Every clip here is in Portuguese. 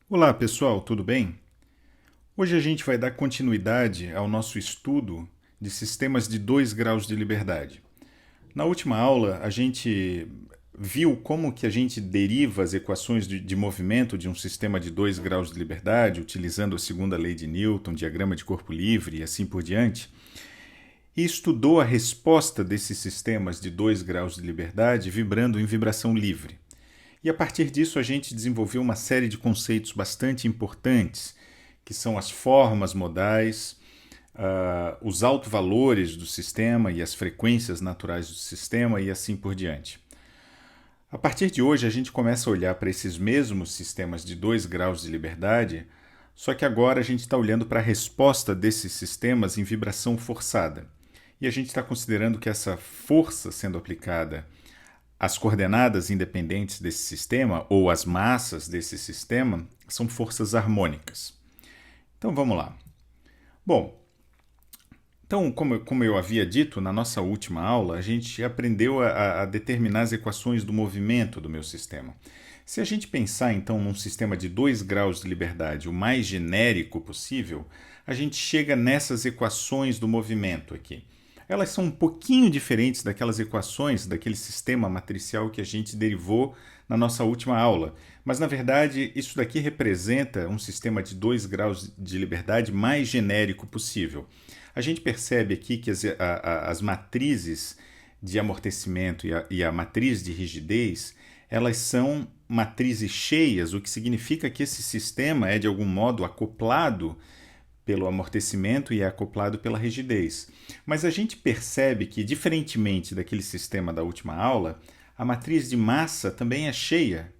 Olá pessoal, tudo bem? Hoje a gente vai dar continuidade ao nosso estudo de sistemas de 2 graus de liberdade. Na última aula a gente viu como que a gente deriva as equações de movimento de um sistema de 2 graus de liberdade, utilizando a segunda lei de Newton, diagrama de corpo livre e assim por diante, e estudou a resposta desses sistemas de 2 graus de liberdade vibrando em vibração livre. E a partir disso a gente desenvolveu uma série de conceitos bastante importantes, que são as formas modais, os autovalores do sistema e as frequências naturais do sistema e assim por diante. A partir de hoje a gente começa a olhar para esses mesmos sistemas de 2 graus de liberdade, só que agora a gente está olhando para a resposta desses sistemas em vibração forçada. E a gente está considerando que essa força sendo aplicada as coordenadas independentes desse sistema, ou as massas desse sistema, são forças harmônicas. Então vamos lá. Bom, então, como eu havia dito na nossa última aula, a gente aprendeu a determinar as equações do movimento do meu sistema. Se a gente pensar então num sistema de 2 graus de liberdade, o mais genérico possível, a gente chega nessas equações do movimento aqui. Elas são um pouquinho diferentes daquelas equações, daquele sistema matricial que a gente derivou na nossa última aula. Mas, na verdade, isso daqui representa um sistema de 2 graus de liberdade mais genérico possível. A gente percebe aqui que as matrizes de amortecimento e a matriz de rigidez, elas são matrizes cheias, o que significa que esse sistema é, de algum modo, acoplado pelo amortecimento e é acoplado pela rigidez. Mas a gente percebe que, diferentemente daquele sistema da última aula, a matriz de massa também é cheia,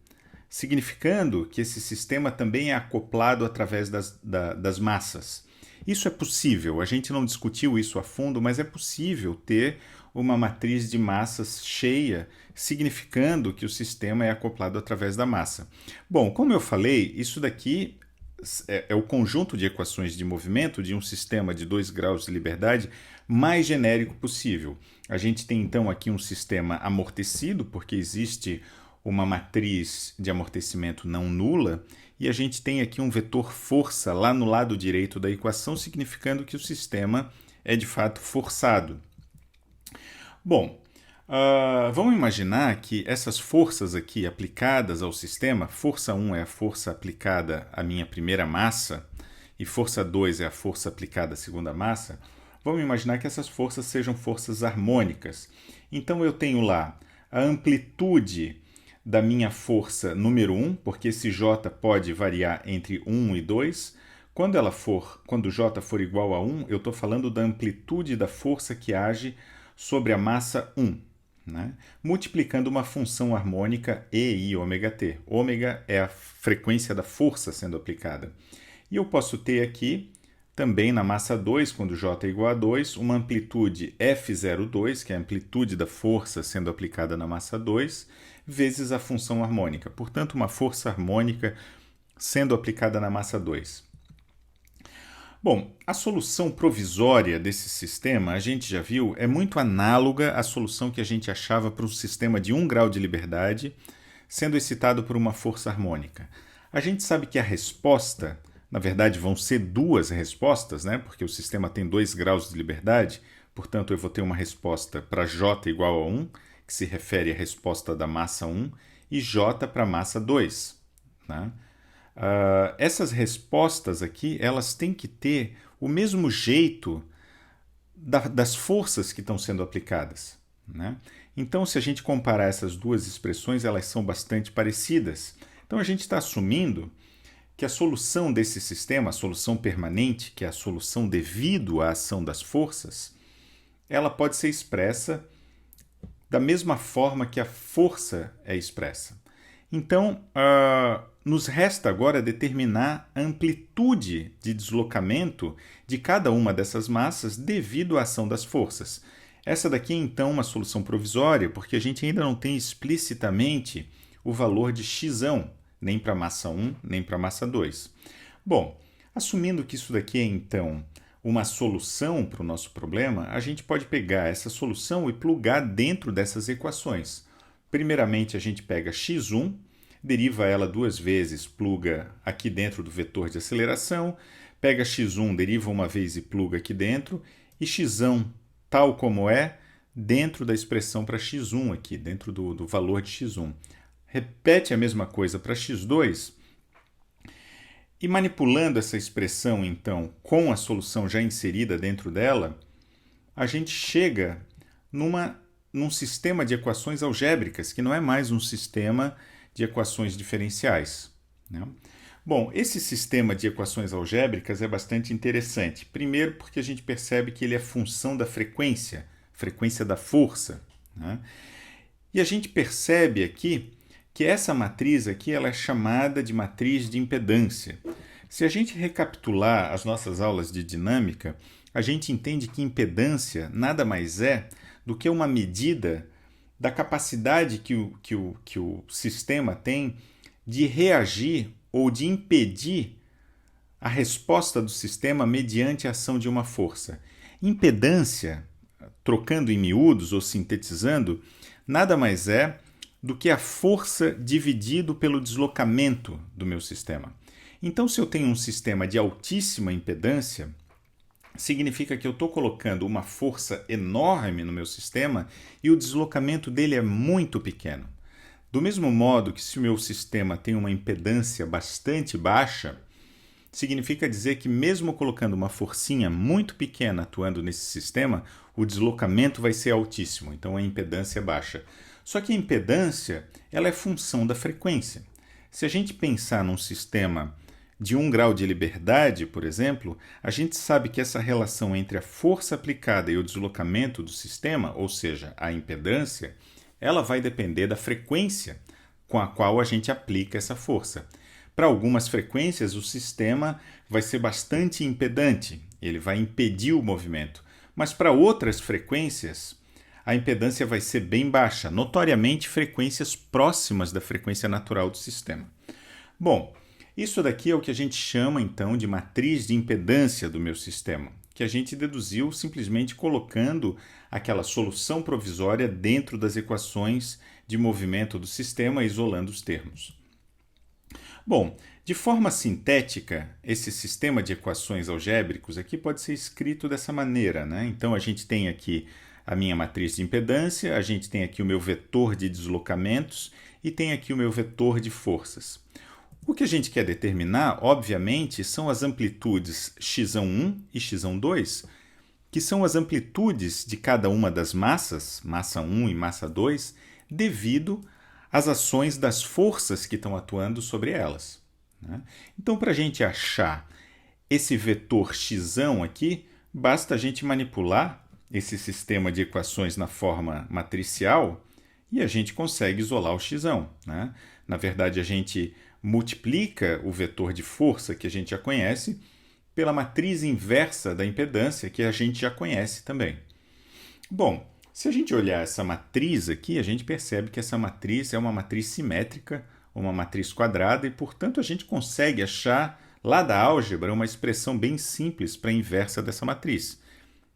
significando que esse sistema também é acoplado através das massas. Isso é possível, a gente não discutiu isso a fundo, mas é possível ter uma matriz de massas cheia, significando que o sistema é acoplado através da massa. Bom, como eu falei, isso daqui é o conjunto de equações de movimento de um sistema de 2 graus de liberdade mais genérico possível. A gente tem então aqui um sistema amortecido, porque existe uma matriz de amortecimento não nula, e a gente tem aqui um vetor força lá no lado direito da equação, significando que o sistema é de fato forçado. Bom, vamos imaginar que essas forças aqui aplicadas ao sistema, força 1 é a força aplicada à minha primeira massa e força 2 é a força aplicada à segunda massa. Vamos imaginar que essas forças sejam forças harmônicas. Então eu tenho lá a amplitude da minha força número 1, porque esse J pode variar entre 1 e 2. Quando J for igual a 1, eu estou falando da amplitude da força que age sobre a massa 1. Né? Multiplicando uma função harmônica e ômega-t. Ômega é a frequência da força sendo aplicada. E eu posso ter aqui, também na massa 2, quando J é igual a 2, uma amplitude F02, que é a amplitude da força sendo aplicada na massa 2, vezes a função harmônica. Portanto, uma força harmônica sendo aplicada na massa 2. Bom, a solução provisória desse sistema, a gente já viu, é muito análoga à solução que a gente achava para um sistema de 1 grau de liberdade, sendo excitado por uma força harmônica. A gente sabe que a resposta, na verdade vão ser duas respostas, né? Porque o sistema tem 2 graus de liberdade, portanto eu vou ter uma resposta para J igual a 1, que se refere à resposta da massa 1, e J para a massa 2. Né? Essas respostas aqui, elas têm que ter o mesmo jeito das forças que estão sendo aplicadas. Né? Então, se a gente comparar essas duas expressões, elas são bastante parecidas. Então, a gente está assumindo que a solução desse sistema, a solução permanente, que é a solução devido à ação das forças, ela pode ser expressa da mesma forma que a força é expressa. Então, nos resta agora determinar a amplitude de deslocamento de cada uma dessas massas devido à ação das forças. Essa daqui é então uma solução provisória, porque a gente ainda não tem explicitamente o valor de x, nem para a massa 1, nem para a massa 2. Bom, assumindo que isso daqui é então uma solução para o nosso problema, a gente pode pegar essa solução e plugar dentro dessas equações. Primeiramente, a gente pega x1, deriva ela duas vezes, pluga aqui dentro do vetor de aceleração, pega x1, deriva uma vez e pluga aqui dentro, e x tal como é, dentro da expressão para x1 aqui, dentro do valor de x1. Repete a mesma coisa para x2, e manipulando essa expressão, então, com a solução já inserida dentro dela, a gente chega num sistema de equações algébricas, que não é mais um sistema de equações diferenciais, né? Bom, esse sistema de equações algébricas é bastante interessante. Primeiro porque a gente percebe que ele é função da frequência da força, né? E a gente percebe aqui que essa matriz aqui ela é chamada de matriz de impedância. Se a gente recapitular as nossas aulas de dinâmica, a gente entende que impedância nada mais é do que uma medida da capacidade que o sistema tem de reagir ou de impedir a resposta do sistema mediante a ação de uma força. Impedância, trocando em miúdos ou sintetizando, nada mais é do que a força dividido pelo deslocamento do meu sistema. Então, se eu tenho um sistema de altíssima impedância, significa que eu estou colocando uma força enorme no meu sistema e o deslocamento dele é muito pequeno. Do mesmo modo que se o meu sistema tem uma impedância bastante baixa, significa dizer que mesmo colocando uma forcinha muito pequena atuando nesse sistema, o deslocamento vai ser altíssimo, então a impedância é baixa. Só que a impedância ela é função da frequência. Se a gente pensar num sistema de 1 grau de liberdade, por exemplo, a gente sabe que essa relação entre a força aplicada e o deslocamento do sistema, ou seja, a impedância, ela vai depender da frequência com a qual a gente aplica essa força. Para algumas frequências, o sistema vai ser bastante impedante, ele vai impedir o movimento. Mas para outras frequências, a impedância vai ser bem baixa, notoriamente frequências próximas da frequência natural do sistema. Bom, isso daqui é o que a gente chama então de matriz de impedância do meu sistema, que a gente deduziu simplesmente colocando aquela solução provisória dentro das equações de movimento do sistema, isolando os termos. Bom, de forma sintética, esse sistema de equações algébricos aqui pode ser escrito dessa maneira, né? Então a gente tem aqui a minha matriz de impedância, a gente tem aqui o meu vetor de deslocamentos e tem aqui o meu vetor de forças. O que a gente quer determinar, obviamente, são as amplitudes x1 e x2, que são as amplitudes de cada uma das massas, massa 1 e massa 2, devido às ações das forças que estão atuando sobre elas, né? Então, para a gente achar esse vetor x aqui, basta a gente manipular esse sistema de equações na forma matricial e a gente consegue isolar o x, né? Na verdade, a gente multiplica o vetor de força que a gente já conhece pela matriz inversa da impedância que a gente já conhece também. Bom, se a gente olhar essa matriz aqui, a gente percebe que essa matriz é uma matriz simétrica, uma matriz quadrada e, portanto, a gente consegue achar lá da álgebra uma expressão bem simples para a inversa dessa matriz,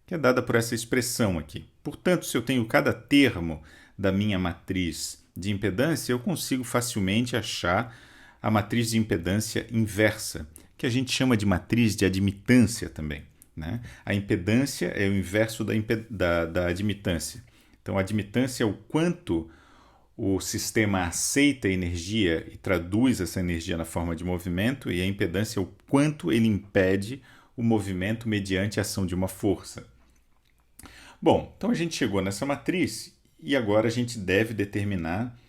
que é dada por essa expressão aqui. Portanto, se eu tenho cada termo da minha matriz de impedância, eu consigo facilmente achar a matriz de impedância inversa, que a gente chama de matriz de admitância também, né? A impedância é o inverso da admitância. Então, a admitância é o quanto o sistema aceita a energia e traduz essa energia na forma de movimento, e a impedância é o quanto ele impede o movimento mediante a ação de uma força. Bom, então a gente chegou nessa matriz e agora a gente deve determinar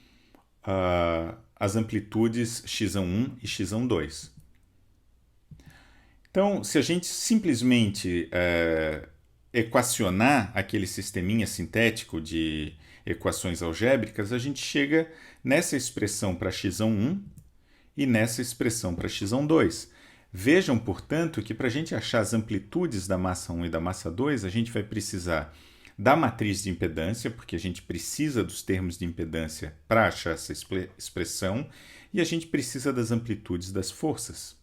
as amplitudes x1 e x2. Então, se a gente simplesmente equacionar aquele sisteminha sintético de equações algébricas, a gente chega nessa expressão para x1 e nessa expressão para x2. Vejam, portanto, que para a gente achar as amplitudes da massa 1 e da massa 2, a gente vai precisar da matriz de impedância, porque a gente precisa dos termos de impedância para achar essa expressão, e a gente precisa das amplitudes das forças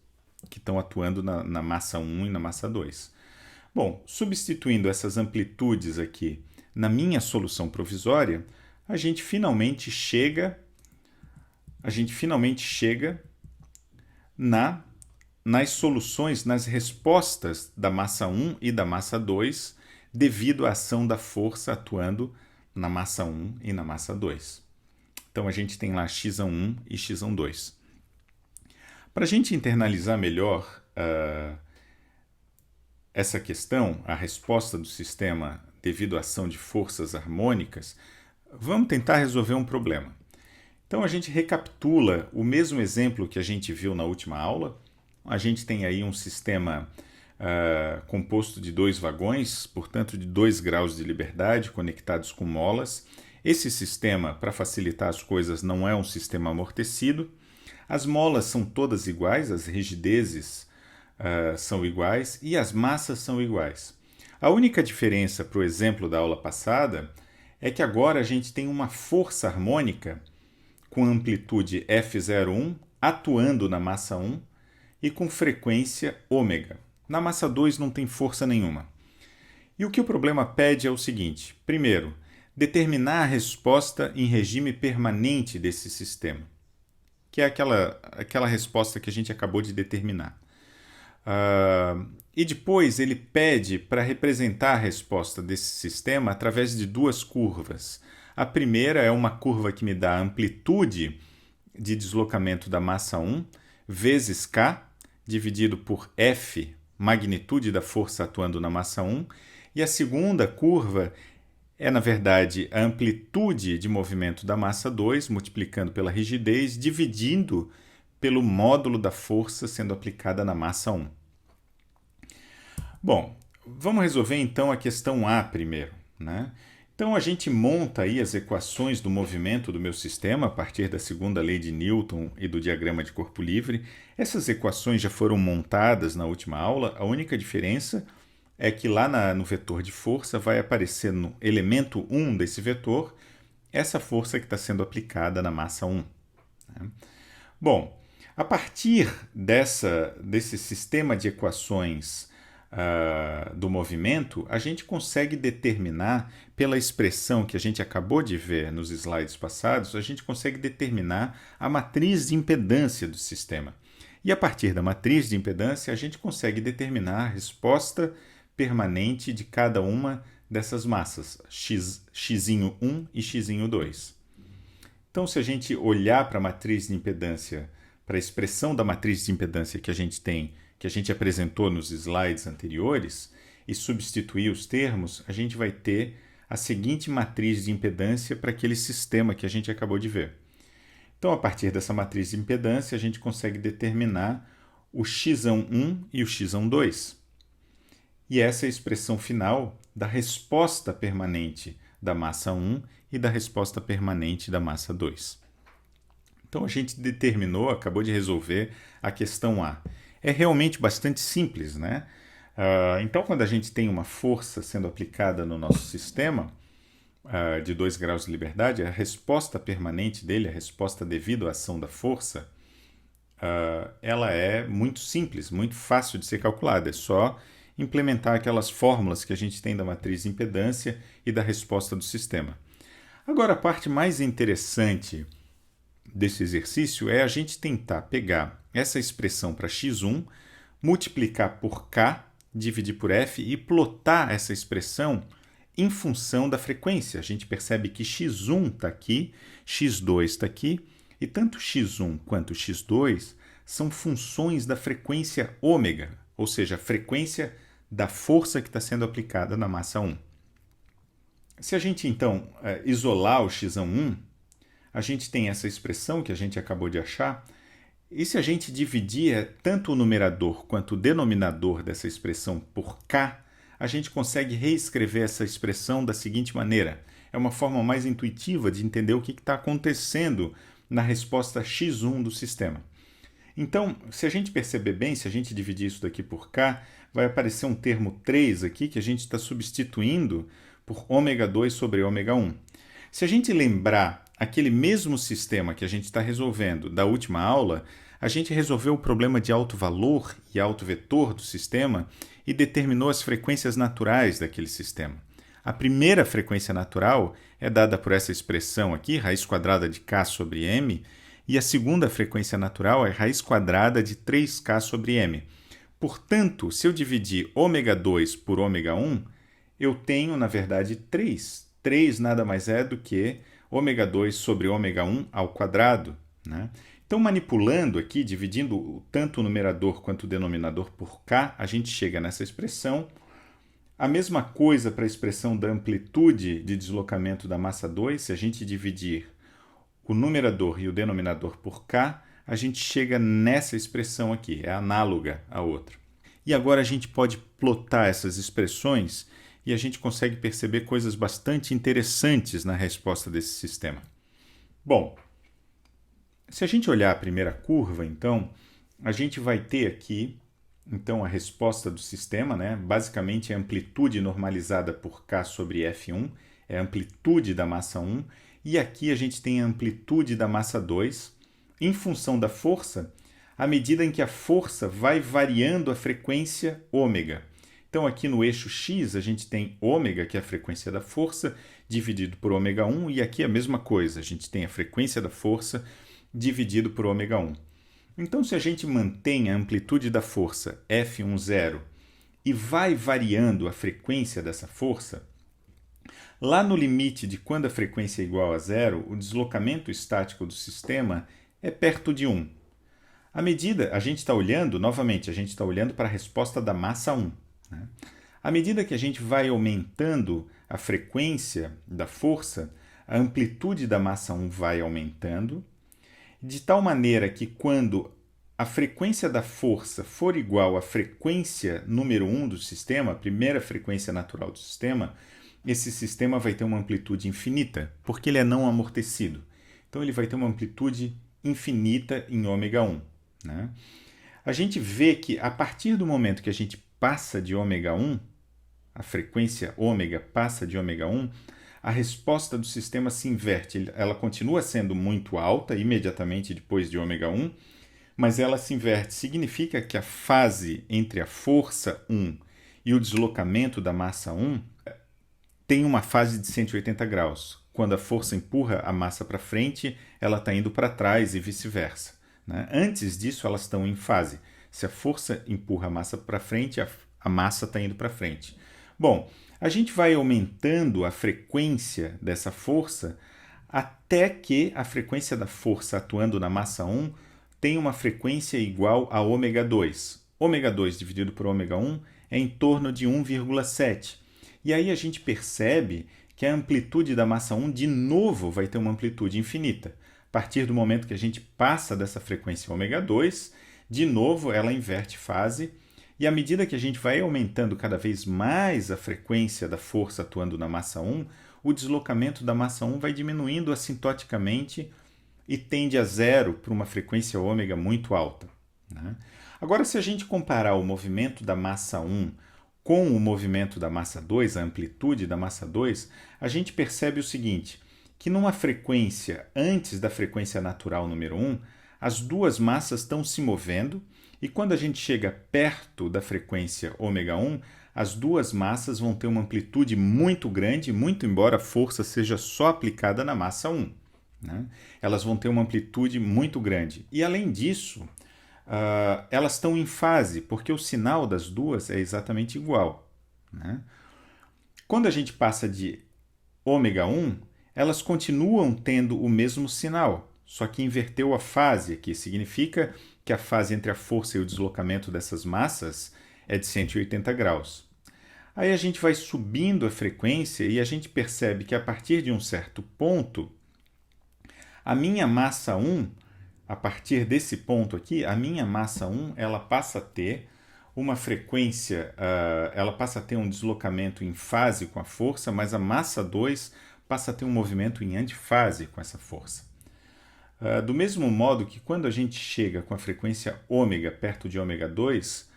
que estão atuando na massa 1 e na massa 2. Bom, substituindo essas amplitudes aqui na minha solução provisória, a gente finalmente chega a gente finalmente chega nas soluções, nas respostas da massa 1 e da massa 2, devido à ação da força atuando na massa 1 e na massa 2. Então a gente tem lá x1 e x2. Para a gente internalizar melhor essa questão, a resposta do sistema devido à ação de forças harmônicas, vamos tentar resolver um problema. Então a gente recapitula o mesmo exemplo que a gente viu na última aula. A gente tem aí um sistema composto de 2 vagões, portanto de 2 graus de liberdade conectados com molas. Esse sistema, para facilitar as coisas, não é um sistema amortecido. As molas são todas iguais, as rigidezes são iguais e as massas são iguais. A única diferença para o exemplo da aula passada é que agora a gente tem uma força harmônica com amplitude F01 atuando na massa 1 e com frequência ômega. Na massa 2 não tem força nenhuma. E o que o problema pede é o seguinte: primeiro, determinar a resposta em regime permanente desse sistema, que é aquela resposta que a gente acabou de determinar. E depois ele pede para representar a resposta desse sistema através de 2 curvas. A primeira é uma curva que me dá a amplitude de deslocamento da massa 1 vezes k, dividido por F, magnitude da força atuando na massa 1. E a segunda curva é, na verdade, a amplitude de movimento da massa 2, multiplicando pela rigidez, dividindo pelo módulo da força sendo aplicada na massa 1. Bom, vamos resolver então a questão A primeiro, né? Então a gente monta aí as equações do movimento do meu sistema a partir da segunda lei de Newton e do diagrama de corpo livre. Essas equações já foram montadas na última aula. A única diferença é que lá no vetor de força vai aparecer no elemento 1 desse vetor essa força que está sendo aplicada na massa 1. Né? Bom, a partir desse sistema de equações do movimento, a gente consegue determinar, pela expressão que a gente acabou de ver nos slides passados, a gente consegue determinar a matriz de impedância do sistema. E a partir da matriz de impedância, a gente consegue determinar a resposta permanente de cada uma dessas massas, x1 e x2. Então, se a gente olhar para a matriz de impedância, para a expressão da matriz de impedância que a gente tem, que a gente apresentou nos slides anteriores, e substituir os termos, a gente vai ter a seguinte matriz de impedância para aquele sistema que a gente acabou de ver. Então, a partir dessa matriz de impedância, a gente consegue determinar o x1 e o x2. E essa é a expressão final da resposta permanente da massa 1 e da resposta permanente da massa 2. Então, a gente determinou, acabou de resolver a questão A. É realmente bastante simples, né? Então, quando a gente tem uma força sendo aplicada no nosso sistema de 2 graus de liberdade, a resposta permanente dele, a resposta devido à ação da força, ela é muito simples, muito fácil de ser calculada. É só implementar aquelas fórmulas que a gente tem da matriz de impedância e da resposta do sistema. Agora, a parte mais interessante desse exercício é a gente tentar pegar essa expressão para x1, multiplicar por k, dividir por f e plotar essa expressão em função da frequência. A gente percebe que x1 está aqui, x2 está aqui, e tanto x1 quanto x2 são funções da frequência ômega, ou seja, a frequência da força que está sendo aplicada na massa 1. Se a gente, então, isolar o x1, a gente tem essa expressão que a gente acabou de achar, e se a gente dividir tanto o numerador quanto o denominador dessa expressão por k, a gente consegue reescrever essa expressão da seguinte maneira. É uma forma mais intuitiva de entender o que está acontecendo na resposta x1 do sistema. Então, se a gente perceber bem, se a gente dividir isso daqui por k, vai aparecer um termo 3 aqui que a gente está substituindo por ômega 2 sobre ômega 1. Se a gente lembrar aquele mesmo sistema que a gente está resolvendo da última aula, a gente resolveu o problema de alto valor e alto vetor do sistema e determinou as frequências naturais daquele sistema. A primeira frequência natural é dada por essa expressão aqui, raiz quadrada de k sobre m, e a segunda frequência natural é raiz quadrada de 3k sobre m. Portanto, se eu dividir ômega 2 por ômega 1, eu tenho, na verdade, 3. 3 nada mais é do que ômega 2 sobre ômega 1 ao quadrado, né? Então, manipulando aqui, dividindo tanto o numerador quanto o denominador por k, a gente chega nessa expressão. A mesma coisa para a expressão da amplitude de deslocamento da massa 2, se a gente dividir o numerador e o denominador por k, a gente chega nessa expressão aqui, é análoga à outra. E agora a gente pode plotar essas expressões e a gente consegue perceber coisas bastante interessantes na resposta desse sistema. Bom, se a gente olhar a primeira curva, então, a gente vai ter aqui então, a resposta do sistema, né? Basicamente, é a amplitude normalizada por K sobre F1, é a amplitude da massa 1, e aqui a gente tem a amplitude da massa 2, em função da força, à medida em que a força vai variando a frequência ômega. Então, aqui no eixo X, a gente tem ômega, que é a frequência da força, dividido por ômega 1, e aqui a mesma coisa, a gente tem a frequência da força dividido por ômega 1. Então, se a gente mantém a amplitude da força F10 e vai variando a frequência dessa força, lá no limite de quando a frequência é igual a zero, o deslocamento estático do sistema é perto de 1. À medida, a gente está olhando, novamente, a gente está olhando para a resposta da massa 1. Né? À medida que a gente vai aumentando a frequência da força, a amplitude da massa 1 vai aumentando, de tal maneira que quando a frequência da força for igual à frequência número 1 do sistema, a primeira frequência natural do sistema, esse sistema vai ter uma amplitude infinita, porque ele é não amortecido. Então ele vai ter uma amplitude infinita em ômega 1. Né? A gente vê que a partir do momento que a gente passa de ômega 1, a frequência ômega passa de ômega 1, a resposta do sistema se inverte. Ela continua sendo muito alta imediatamente depois de ômega 1, mas ela se inverte. Significa que a fase entre a força 1 e o deslocamento da massa 1 tem uma fase de 180 graus. Quando a força empurra a massa para frente, ela está indo para trás e vice-versa. Né? Antes disso, elas estão em fase. Se a força empurra a massa para frente, a massa está indo para frente. Bom, a gente vai aumentando a frequência dessa força até que a frequência da força atuando na massa 1 tem uma frequência igual a ômega 2. Ômega 2 dividido por ômega 1 é em torno de 1,7. E aí a gente percebe que a amplitude da massa 1 de novo vai ter uma amplitude infinita. A partir do momento que a gente passa dessa frequência ômega 2, de novo ela inverte fase. E à medida que a gente vai aumentando cada vez mais a frequência da força atuando na massa 1, o deslocamento da massa 1 vai diminuindo assintoticamente e tende a zero para uma frequência ômega muito alta. Né? Agora, se a gente comparar o movimento da massa 1 com o movimento da massa 2, a amplitude da massa 2, a gente percebe o seguinte, que numa frequência antes da frequência natural número 1, as duas massas estão se movendo, e quando a gente chega perto da frequência ômega 1, as duas massas vão ter uma amplitude muito grande, muito embora a força seja só aplicada na massa 1. Né? Elas vão ter uma amplitude muito grande. E além disso, elas estão em fase, porque o sinal das duas é exatamente igual. Né? Quando a gente passa de ômega 1, elas continuam tendo o mesmo sinal, só que inverteu a fase aqui. Significa que a fase entre a força e o deslocamento dessas massas é de 180 graus. Aí a gente vai subindo a frequência e a gente percebe que a partir de um certo ponto, a minha massa 1, a partir desse ponto aqui, a minha massa 1 ela passa a ter uma frequência, ela passa a ter um deslocamento em fase com a força, mas a massa 2 passa a ter um movimento em antifase com essa força. Do mesmo modo que quando a gente chega com a frequência ômega perto de ômega 2,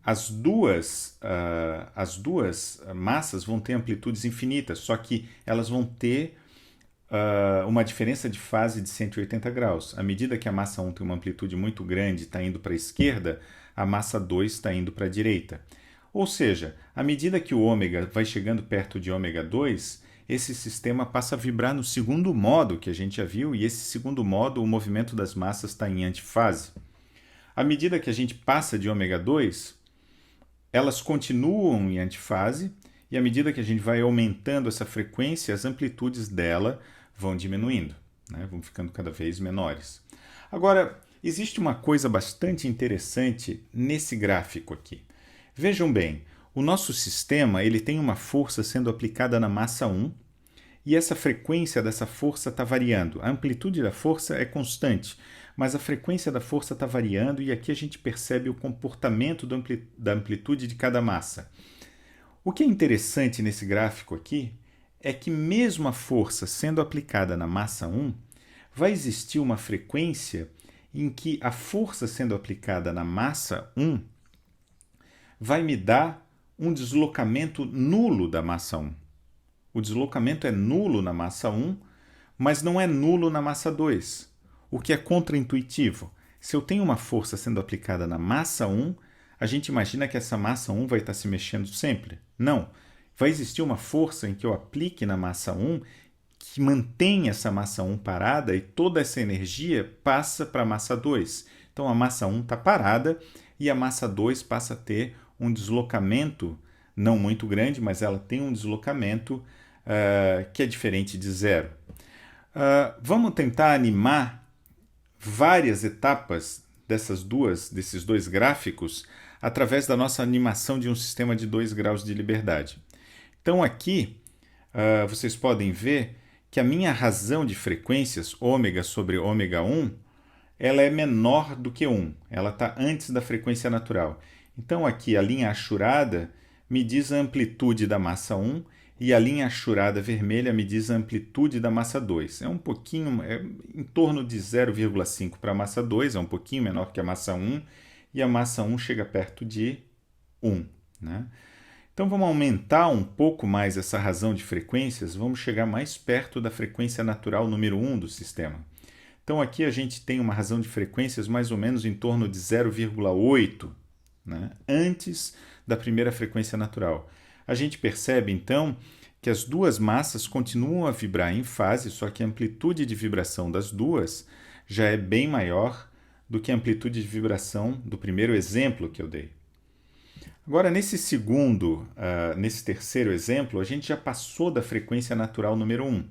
as duas massas vão ter amplitudes infinitas, só que elas vão ter uma diferença de fase de 180 graus. À medida que a massa 1 tem uma amplitude muito grande, está indo para a esquerda, a massa 2 está indo para a direita. Ou seja, à medida que o ômega vai chegando perto de ômega 2, esse sistema passa a vibrar no segundo modo que a gente já viu, e esse segundo modo, o movimento das massas está em antifase. À medida que a gente passa de ômega 2, elas continuam em antifase, e à medida que a gente vai aumentando essa frequência, as amplitudes dela vão diminuindo, né? Vão ficando cada vez menores. Agora, existe uma coisa bastante interessante nesse gráfico aqui. Vejam bem, o nosso sistema ele tem uma força sendo aplicada na massa 1, e essa frequência dessa força está variando. A amplitude da força é constante, mas a frequência da força está variando, e aqui a gente percebe o comportamento da amplitude de cada massa. O que é interessante nesse gráfico aqui é que mesmo a força sendo aplicada na massa 1, vai existir uma frequência em que a força sendo aplicada na massa 1 vai me dar um deslocamento nulo da massa 1. O deslocamento é nulo na massa 1, mas não é nulo na massa 2, o que é contraintuitivo. Se eu tenho uma força sendo aplicada na massa 1, a gente imagina que essa massa 1 vai estar se mexendo sempre. Não. Vai existir uma força em que eu aplique na massa 1 que mantém essa massa 1 parada, e toda essa energia passa para a massa 2. Então a massa 1 está parada e a massa 2 passa a ter um deslocamento, não muito grande, mas ela tem um deslocamento que é diferente de zero. Vamos tentar animar várias etapas desses dois gráficos através da nossa animação de um sistema de 2 graus de liberdade. Então aqui vocês podem ver que a minha razão de frequências, ômega sobre ômega 1, ela é menor do que 1. Ela está antes da frequência natural. Então aqui a linha achurada me diz a amplitude da massa 1, e a linha achurada vermelha me diz a amplitude da massa 2. É um pouquinho, em torno de 0,5 para a massa 2, é um pouquinho menor que a massa 1, e a massa 1 chega perto de 1, né? Então vamos aumentar um pouco mais essa razão de frequências, vamos chegar mais perto da frequência natural número 1 do sistema. Então aqui a gente tem uma razão de frequências mais ou menos em torno de 0,8, né? Antes da primeira frequência natural. A gente percebe então que as duas massas continuam a vibrar em fase, só que a amplitude de vibração das duas já é bem maior do que a amplitude de vibração do primeiro exemplo que eu dei. Agora, nesse terceiro exemplo, a gente já passou da frequência natural número 1.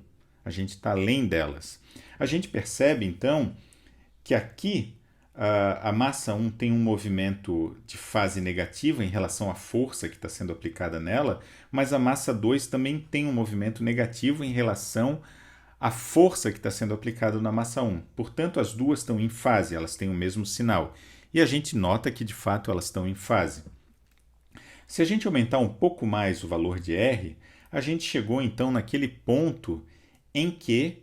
A gente está além delas. A gente percebe, então, que aqui a massa 1 tem um movimento de fase negativa em relação à força que está sendo aplicada nela, mas a massa 2 também tem um movimento negativo em relação à força que está sendo aplicada na massa 1. Portanto, as duas estão em fase, elas têm o mesmo sinal. E a gente nota que, de fato, elas estão em fase. Se a gente aumentar um pouco mais o valor de R, a gente chegou, então, naquele ponto em que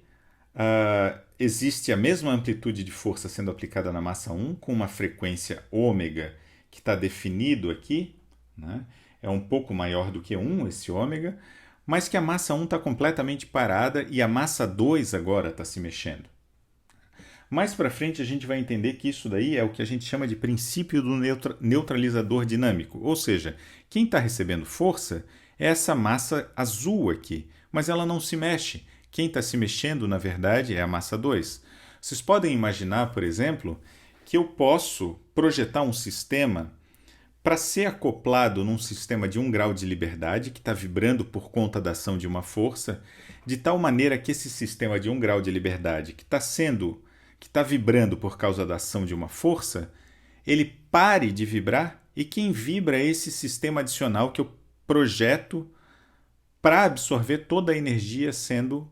existe a mesma amplitude de força sendo aplicada na massa 1, com uma frequência ômega que está definido aqui, né? É um pouco maior do que 1 esse ômega, mas que a massa 1 está completamente parada e a massa 2 agora está se mexendo. Mais para frente a gente vai entender que isso daí é o que a gente chama de princípio do neutralizador dinâmico, ou seja, quem está recebendo força é essa massa azul aqui, mas ela não se mexe. Quem está se mexendo, na verdade, é a massa 2. Vocês podem imaginar, por exemplo, que eu posso projetar um sistema para ser acoplado num sistema de 1 grau de liberdade, que está vibrando por conta da ação de uma força, de tal maneira que esse sistema de 1 grau de liberdade, que está vibrando por causa da ação de uma força, ele pare de vibrar, e quem vibra é esse sistema adicional que eu projeto para absorver toda a energia sendo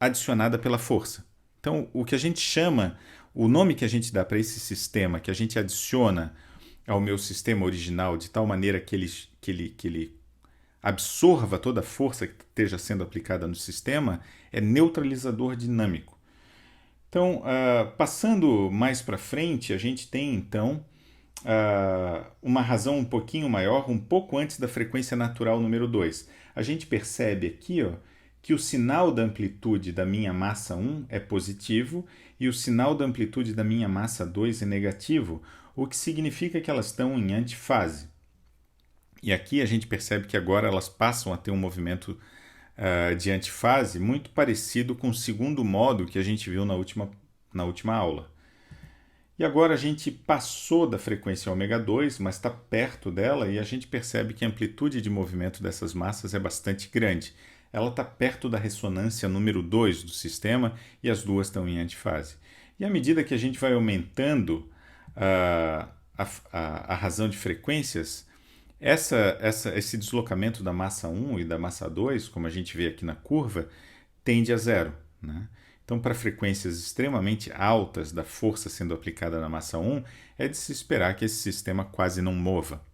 adicionada pela força. Então, o nome que a gente dá para esse sistema, que a gente adiciona ao meu sistema original, de tal maneira que ele absorva toda a força que esteja sendo aplicada no sistema, é neutralizador dinâmico. Então, passando mais para frente, a gente tem, então, uma razão um pouquinho maior, um pouco antes da frequência natural número 2. A gente percebe aqui, que o sinal da amplitude da minha massa 1 é positivo e o sinal da amplitude da minha massa 2 é negativo, o que significa que elas estão em antifase. E aqui a gente percebe que agora elas passam a ter um movimento de antifase muito parecido com o segundo modo que a gente viu na última aula. E agora a gente passou da frequência ômega 2, mas está perto dela e a gente percebe que a amplitude de movimento dessas massas é bastante grande. Ela está perto da ressonância número 2 do sistema e as duas estão em antifase. E à medida que a gente vai aumentando a razão de frequências, esse deslocamento da massa 1 e da massa 2, como a gente vê aqui na curva, tende a zero, né? Então, para frequências extremamente altas da força sendo aplicada na massa 1, é de se esperar que esse sistema quase não mova.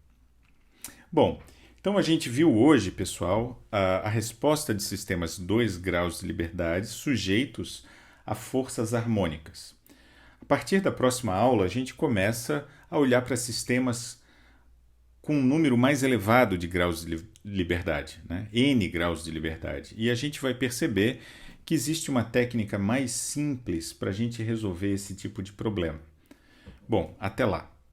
Bom, então a gente viu hoje, pessoal, a resposta de sistemas 2 graus de liberdade sujeitos a forças harmônicas. A partir da próxima aula, a gente começa a olhar para sistemas com um número mais elevado de graus de liberdade, né? N graus de liberdade. E a gente vai perceber que existe uma técnica mais simples para a gente resolver esse tipo de problema. Bom, até lá!